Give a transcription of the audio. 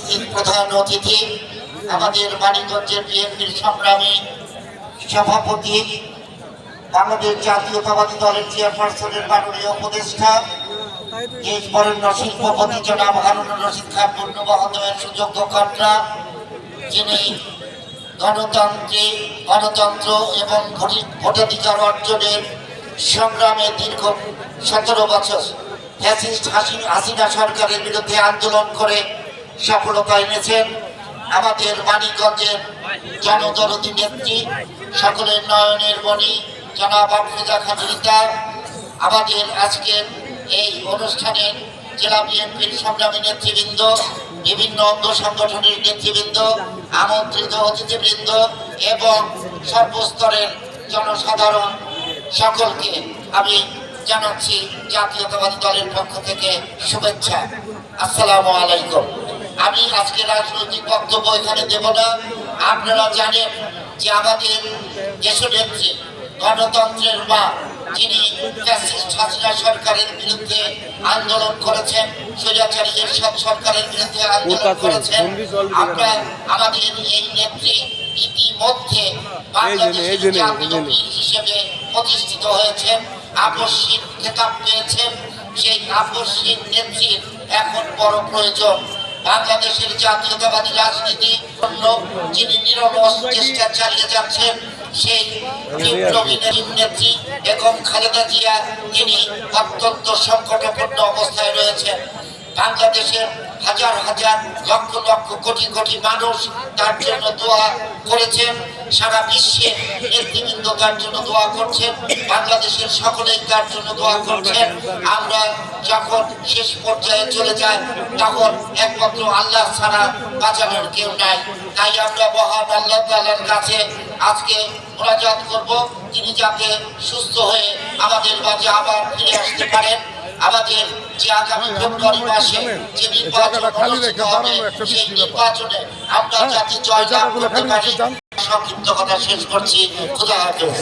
উপস্থিত প্রধান অতিথি আমাদের মানিকগঞ্জের বিএনপির সংগ্রামী সভাপতি, বাংলাদেশ জাতীয়তাবাদী দলের চেয়ারপারসনের মাননীয় উপদেষ্টা, দেশ বরেণ্য শিল্পপতি জনাব হারুনুর রশিদ খান পূর্ণ মহোদয়ের সুযোগ্য কন্যা, যিনি গণতন্ত্র এবং ভোটাধিকার অর্জনের সংগ্রামে দীর্ঘ 17 বছর ফ্যাসিস্ট হাসিনা সরকারের বিরুদ্ধে আন্দোলন করে সফলতা এনেছেন। আমাদের মানিকগঞ্জের জনদরদী নেত্রী, সকলের নয়নের মণি জনাব আফরোজা খান রিতা, আমাদের আজকের এই অনুষ্ঠানের জেলা বিএনপির সংগ্রামী নেতৃবৃন্দ, বিভিন্ন অঙ্গ সংগঠনের নেতৃবৃন্দ, আমন্ত্রিত অতিথিবৃন্দ এবং সর্বস্তরের জনসাধারণ সকলকে আমি জানাচ্ছি জাতীয়তাবাদী দলের পক্ষ থেকে শুভেচ্ছা। আসসালামু আলাইকুম। আমি আজকে রাজনৈতিক বক্তব্য এখানে দেব না। আপনারা জানেন যে আমাদের দেশনেত্রী, গণতন্ত্রের মা, যিনি ফ্যাসিস্ট হাসিনা সরকারের বিরুদ্ধে আন্দোলন করেছেন, স্বৈরাচারী এরশাদ সরকারের বিরুদ্ধে আন্দোলন করেছেন, আমরা আমাদের এই নেত্রী ইতিমধ্যে বাংলাদেশের জাতীয় বীর হিসেবে প্রতিষ্ঠিত হয়েছেন, আপসহীন খেতাব পেয়েছেন। সেই আপসহীন নেত্রীর এখন বড় প্রয়োজন বাংলাদেশের জাতীয়তাবাদী রাজনীতি যিনি নিরলস চেষ্টা চালিয়ে যাচ্ছেন, সেই বিপ্লবী নেত্রী বেগম খালেদা জিয়া, তিনি অত্যন্ত সংকটাপন্ন অবস্থায় রয়েছেন। বাংলাদেশের হাজার হাজার লক্ষ লক্ষ কোটি কোটি মানুষ তার জন্য দোয়া করেছেন, সারা বিশ্বে নেতৃবৃন্দ তার জন্য দোয়া করছেন, বাংলাদেশের সকলেই তার জন্য দোয়া করছেন। আমরা যখন শেষ পর্যায়ে চলে যাই তখন একমাত্র আল্লাহ ছাড়া বাঁচানোর কেউ নাই। তাই আমরা মহান আল্লাহ তাআলার কাছে আজকে মুনাজাত করব, তিনি যাতে সুস্থ হয়ে আমাদের মাঝে আবার ফিরে আসতে পারেন। আমাদের যে আগামী ফেব্রুয়ারি মাসে যে নির্বাচন অনুষ্ঠিত হবে, সেই নির্বাচনে আমরা যাতে জয়লাভ করতে পারি। সংক্ষিপ্ত কথা শেষ করছি। খোদা হাফেজ।